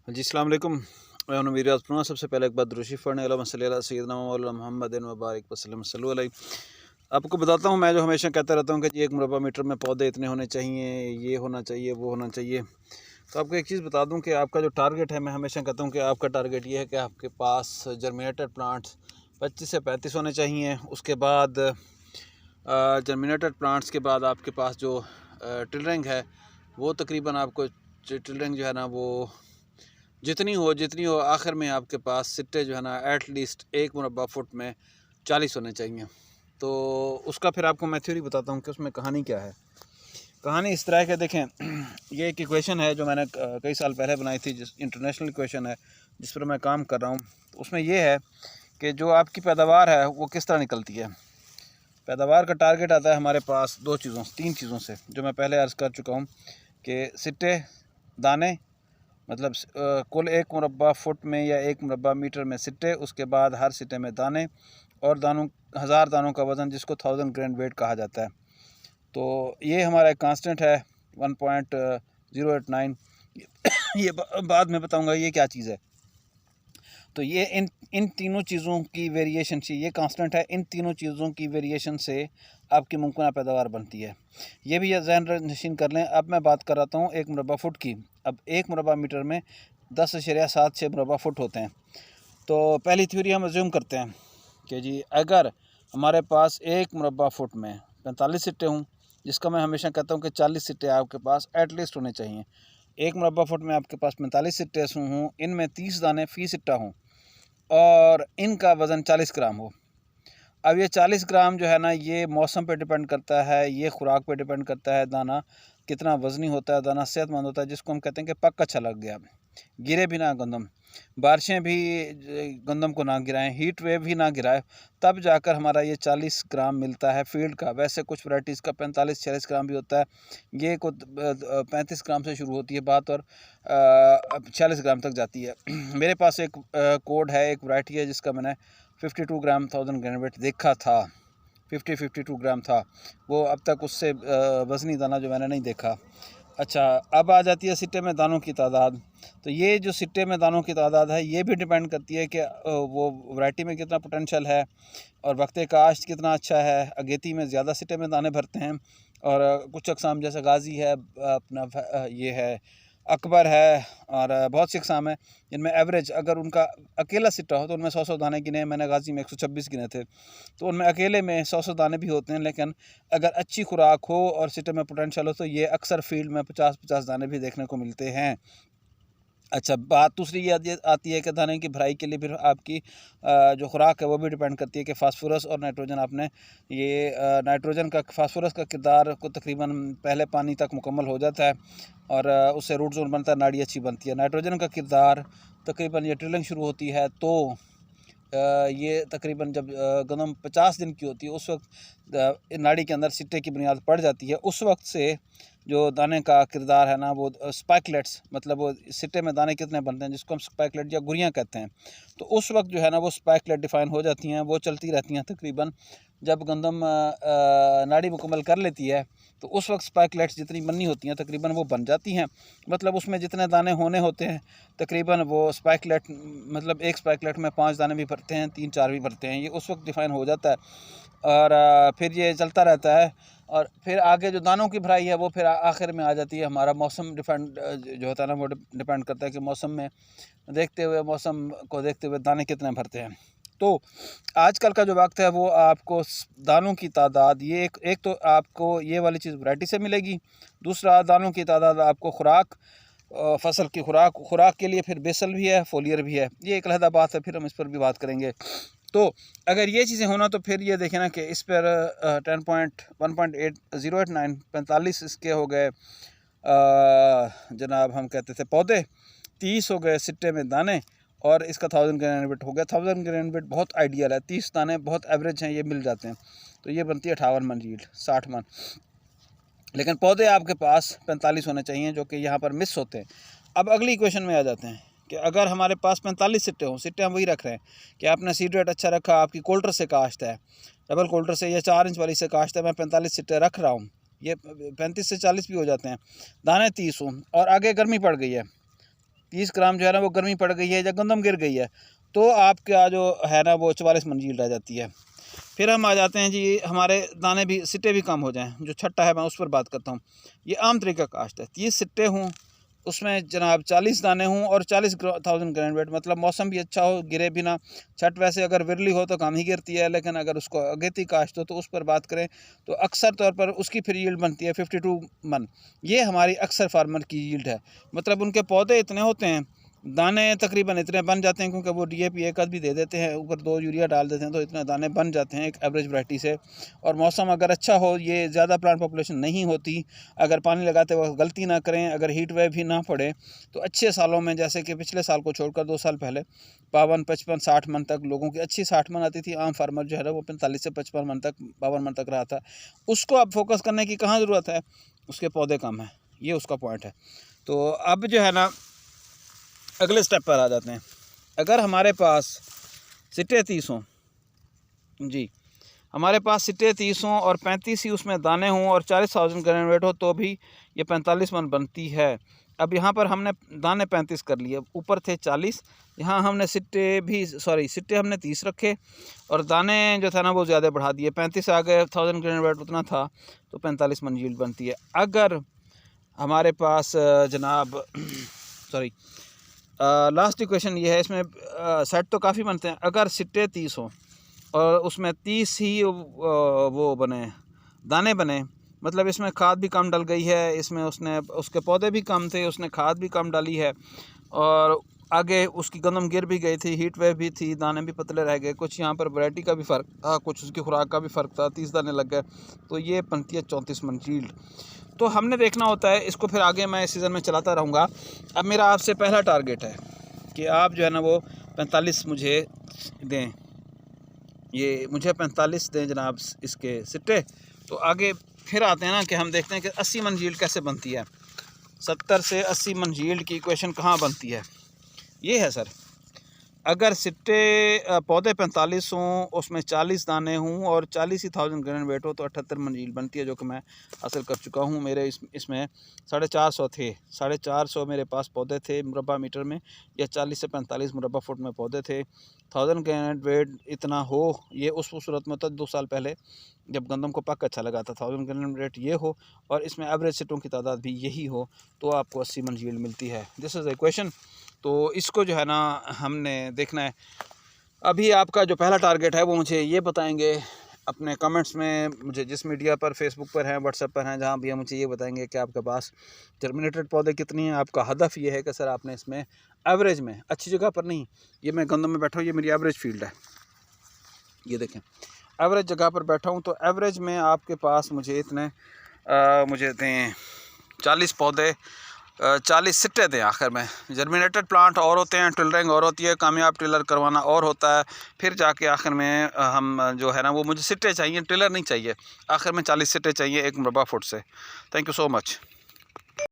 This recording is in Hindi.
जी अस्सलाम वालेकुम। मैं हूं मीराज पनुआ। सबसे पहले एक बार दुरूद पढ़ने अल्लाहुम्मा सल्ली अला सय्यिदना मौलाना मुहम्मदिन व बारिक वसल्लम सल्लल्लाहु अलैहि। आपको बताता हूं, मैं जो हमेशा कहता रहता हूं कि जी 1 मुरब्बा मीटर में पौधे इतने होने चाहिए, ये होना चाहिए, वो होना चाहिए। तो आपको एक चीज़ बता दूं कि आपका जो टारगेट है, मैं हमेशा कहता हूं कि आपका टारगेट ये है कि आपके पास जर्मिनेटेड प्लांट्स 25 से 35 होने चाहिए। उसके बाद जर्मिनेटेड प्लांट्स के बाद आपके पास जो टिलरिंग है वो तकरीबन आपको टिलरिंग जो है ना वो जितनी हो आखिर में आपके पास सिट्टे जो है ना एटलीस्ट 1 मुरब्बा फुट में 40 होने चाहिए। तो उसका फिर आपको मैं थ्योरी बताता हूँ कि उसमें कहानी क्या है। कहानी इस तरह के देखें, ये एक इक्वेशन है जो मैंने कई साल पहले बनाई थी, जिस इंटरनेशनल इक्वेशन है जिस पर मैं काम कर रहा हूँ। तो उसमें ये है कि जो आपकी पैदावार है वो किस तरह निकलती है। पैदावार का टारगेट आता है हमारे पास तीन चीज़ों से, जो मैं पहले अर्ज़ कर चुका हूँ कि सिट्टे, दाने, मतलब कुल 1 मुरब्बा फुट में या 1 मुरब्बा मीटर में सिट्टे, उसके बाद हर सिट्टे में दाने, और दानों 1000 दानों का वज़न जिसको 1000 ग्रेन वेट कहा जाता है। तो ये हमारा एक कांस्टेंट है 1.089। ये बाद में बताऊंगा ये क्या चीज़ है। तो ये इन तीनों चीज़ों की वेरिएशन से, ये कांस्टेंट है, इन तीनों चीज़ों की वेरिएशन से आपकी मुमकिन पैदावार बनती है। ये भी ज़हन नशीन कर लें। अब मैं बात कर रहा हूँ 1 मुरब्बा फुट की। अब 1 मुरब्बा मीटर में 10.76 मुरब्बा फुट होते हैं। तो पहली थ्योरी हम अज्यूम करते हैं कि जी अगर हमारे पास 1 मुरब्बा फुट में 45 सिट्टे हों, जिसका मैं हमेशा कहता हूँ कि 40 सिट्टे आपके पास एटलीस्ट होने चाहिए। 1 मुरब्बा फुट में आपके पास 45 सिट्टे हों, इनमें 30 दाने फ़ी सिट्टा हों और इनका वज़न 40 ग्राम हो। अब ये 40 ग्राम जो है ना, ये मौसम पे डिपेंड करता है, ये खुराक पे डिपेंड करता है। दाना कितना वज़नी होता है, दाना सेहतमंद होता है, जिसको हम कहते हैं कि पक अच्छा लग गया, गिरे भी ना गंदम, बारिशें भी गंदम को ना गिराएं, हीट वेव भी ना गिराए, तब जाकर हमारा ये 40 ग्राम मिलता है फील्ड का। वैसे कुछ वैराइटीज़ का 45-46 ग्राम भी होता है। ये को 35 ग्राम से शुरू होती है बात और 46 ग्राम तक जाती है। मेरे पास एक कोड है, एक वैरायटी है जिसका मैंने 52 ग्राम 1000 ग्रेन वेट देखा था। 52 ग्राम था वो। अब तक उससे वज़नी दाना जो मैंने नहीं देखा। अच्छा, अब आ जाती है सिट्टे में दानों की तादाद। तो ये जो सिट्टे में दानों की तादाद है, ये भी डिपेंड करती है कि वो वैरायटी में कितना पोटेंशियल है और वक्त काश्त कितना अच्छा है। अगेती में ज़्यादा सिट्टे में दाने भरते हैं, और कुछ अक़साम जैसे गाज़ी है, अपना ये है अकबर है, और बहुत सी अक़साम है जिनमें एवरेज अगर उनका अकेला सिट्टा हो तो उनमें 100 दाने गिने। मैंने गाज़ी में 126 गिने थे। तो उनमें अकेले में 100 दाने भी होते हैं, लेकिन अगर अच्छी खुराक हो और सिट्टे में पोटेंशियल हो तो ये अक्सर फील्ड में 50-50 दाने भी देखने को मिलते हैं। अच्छा, बात दूसरी ये आती है कि दाने की भराई के लिए फिर आपकी जो खुराक है वो भी डिपेंड करती है कि फास्फोरस और नाइट्रोजन आपने ये नाइट्रोजन का, फास्फोरस का किरदार को तकरीबन पहले पानी तक मुकम्मल हो जाता है और उससे रूट जोन बनता है, नाड़ी अच्छी बनती है। नाइट्रोजन का किरदार तकरीबन ये ड्रिलिंग शुरू होती है तो ये तकरीबन जब गंदम 50 दिन की होती है, उस वक्त नाड़ी के अंदर सिट्टे की बुनियाद पड़ जाती है। उस वक्त से जो दाने का किरदार है ना, वो स्पाइकलेट्स, मतलब वो सिट्टे में दाने कितने बनते हैं, जिसको हम स्पाइकलेट या गुरियाँ कहते हैं, तो उस वक्त जो है ना वो स्पाइकलेट डिफाइन हो जाती हैं। वो चलती रहती हैं तकरीबन जब गंदम नाड़ी मुकम्मल कर लेती है, तो उस वक्त स्पाइकलेट्स जितनी बननी होती हैं तकरीबन वो बन जाती हैं। मतलब उसमें जितने दाने होने होते हैं तकरीबन वो स्पाइकलेट, मतलब एक स्पाइकलेट में 5 दाने भी भरते हैं, 3-4 भी भरते हैं, ये उस वक्त डिफाइन हो जाता है। और फिर ये चलता रहता है। और फिर आगे जो दानों की भराई है वो फिर आखिर में आ जाती है। हमारा मौसम डिपेंड जो होता है ना, वो डिपेंड करता है कि मौसम में मौसम को देखते हुए दाने कितने भरते हैं। तो आजकल का जो वक्त है वो आपको दानों की तादाद, ये एक तो आपको ये वाली चीज़ वैरायटी से मिलेगी, दूसरा दानों की तादाद आपको खुराक, फसल की खुराक के लिए फिर बेसल भी है, फोलियर भी है। ये एक अलहदा बात है, फिर हम इस पर भी बात करेंगे। तो अगर ये चीज़ें होना तो फिर ये देखें ना कि इस पर 1.8089 45 इसके हो गए जनाब, हम कहते थे पौधे, 30 हो गए सिट्टे में दाने, और इसका 1000 ग्रेन वेट हो गया। 1000 ग्रेन वेट बहुत आइडियल है, 30 दाने बहुत एवरेज हैं, ये मिल जाते हैं। तो ये बनती है 58 मन यील्ड, 60 मन। लेकिन पौधे आपके पास 45 होने चाहिए, जो कि यहाँ पर मिस होते हैं। अब अगली इक्वेशन में आ जाते हैं कि अगर हमारे पास 45 सिट्टे हों, सिट्टे हम वही रख रहे हैं कि आपने सीड रेट अच्छा रखा, आपकी कोल्टर से काश्त है, डबल कोल्टर से या 4 इंच वाली से काश्त है, मैं 45 सिट्टे रख रहा हूँ, ये 35 से 40 भी हो जाते हैं, दाने 30 हों और आगे गर्मी पड़ गई है, 30 ग्राम जो है ना वो गर्मी पड़ गई है या गंदम गिर गई है, तो आपका जो है ना वो 44 मन यील्ड आ जाती है। फिर हम आ जाते हैं जी, हमारे दाने भी सिट्टे भी कम हो जाएं, जो छट्टा है मैं उस पर बात करता हूँ। ये आम तरीका काश्त है। 30 सिट्टे हों, उसमें जनाब 40 दाने हों और 40,000 ग्रैंड वेट, मतलब मौसम भी अच्छा हो, गिरे भी ना। छट वैसे अगर विरली हो तो कम ही गिरती है, लेकिन अगर उसको अगेती काश्त हो तो उस पर बात करें तो अक्सर तौर पर उसकी फिर यील्ड बनती है 52 मन। ये हमारी अक्सर फार्मर की यील्ड है। मतलब उनके पौधे इतने होते हैं, दाने तकरीबन इतने बन जाते हैं, क्योंकि वो DAP एक आध भी दे देते हैं, ऊपर 2 यूरिया डाल देते हैं, तो इतने दाने बन जाते हैं एक एवरेज वैरायटी से। और मौसम अगर अच्छा हो, ये ज़्यादा प्लांट पॉपुलेशन नहीं होती, अगर पानी लगाते वक्त गलती ना करें, अगर हीट वेव भी ना पड़े, तो अच्छे सालों में, जैसे कि पिछले साल को छोड़कर 2 साल पहले 52, 55, 60 मन तक लोगों की अच्छी 60 मन आती थी। आम फार्मर जो है ना वो 45 से 55 मन तक, 52 मन तक रहा था। उसको अब फोकस करने की कहाँ ज़रूरत है, उसके पौधे कम हैं, ये उसका पॉइंट है। तो अब जो है ना अगले स्टेप पर आ जाते हैं। अगर हमारे पास सिट्टे 30 हों जी, हमारे पास सिट्टे 30 हों और 35 ही उसमें दाने हों और 40,000 ग्रैंड वेट हो, तो भी ये 45 मन बनती है। अब यहाँ पर हमने दाने 35 कर लिए, ऊपर थे 40, यहाँ हमने सिट्टे हमने 30 रखे और दाने जो था ना वो ज़्यादा बढ़ा दिए, 35 आ गए, 1000 ग्रैंड वेट उतना था, तो 45 मन यील्ड बनती है। अगर हमारे पास जनाब लास्ट इक्वेशन ये है, इसमें सेट तो काफ़ी बनते हैं। अगर सिट्टे 30 हों और उसमें 30 ही वो बने दाने बने, मतलब इसमें खाद भी कम डल गई है, इसमें उसके पौधे भी कम थे, उसने खाद भी कम डाली है, और आगे उसकी गंदम गिर भी गई थी, हीट वेव भी थी, दाने भी पतले रह गए, कुछ यहाँ पर वैरायटी का भी फ़र्क था, कुछ उसकी खुराक का भी फ़र्क था, 30 दाने लग गए, तो ये बनती है 34 मन यील्ड। तो हमने देखना होता है इसको, फिर आगे मैं इस सीज़न में चलाता रहूँगा। अब मेरा आपसे पहला टारगेट है कि आप जो है ना वो 45 मुझे दें, ये मुझे 45 दें जनाब इसके सिट्टे। तो आगे फिर आते हैं ना कि हम देखते हैं कि 80 मन यील्ड कैसे बनती है। 70 से 80 मन यील्ड की इक्वेशन कहाँ बनती है, ये है सर। अगर सिट्टे पौधे 45 हों, उसमें 40 दाने हों और 40,000 ग्रैंड वेट हो, तो 78 मन यील्ड बनती है, जो कि मैं हासिल कर चुका हूँ। मेरे इसमें 450 थे, 450 मेरे पास पौधे थे मुरबा मीटर में, या 40 से 45 मुरबा फुट में पौधे थे। 1000 ग्रैंड वेट इतना हो, ये उस सूरत में तो 2 साल पहले जब गंदम को पक अच्छा लगा था। 1000 ग्रैंड वेट ये हो और इसमें एवरेज सिट्टों की तादाद भी यही हो, तो आपको 80 मन यील्ड मिलती है। This is the equation. तो इसको जो है ना हमने देखना है। अभी आपका जो पहला टारगेट है वो मुझे ये बताएंगे अपने कमेंट्स में, मुझे जिस मीडिया पर, फेसबुक पर हैं, व्हाट्सएप पर हैं, जहाँ भी है, मुझे ये बताएंगे कि आपके पास जर्मिनेटेड पौधे कितनी हैं। आपका हदफ ये है कि सर आपने इसमें एवरेज में, अच्छी जगह पर नहीं, ये मैं गंदम में बैठा हूँ, ये मेरी एवरेज फील्ड है, ये देखें एवरेज जगह पर बैठा हूँ, तो एवरेज में आपके पास मुझे इतने मुझे दें 40 पौधे, 40 सिट्टे दें। आखिर में जर्मिनेटेड प्लांट और होते हैं, टिलरिंग और होती है, कामयाब टिलर करवाना और होता है, फिर जाके आखिर में हम जो है ना वो मुझे सिट्टे चाहिए, टिलर नहीं चाहिए। आखिर में 40 सिट्टे चाहिए 1 मुरबा फुट से। Thank you so much.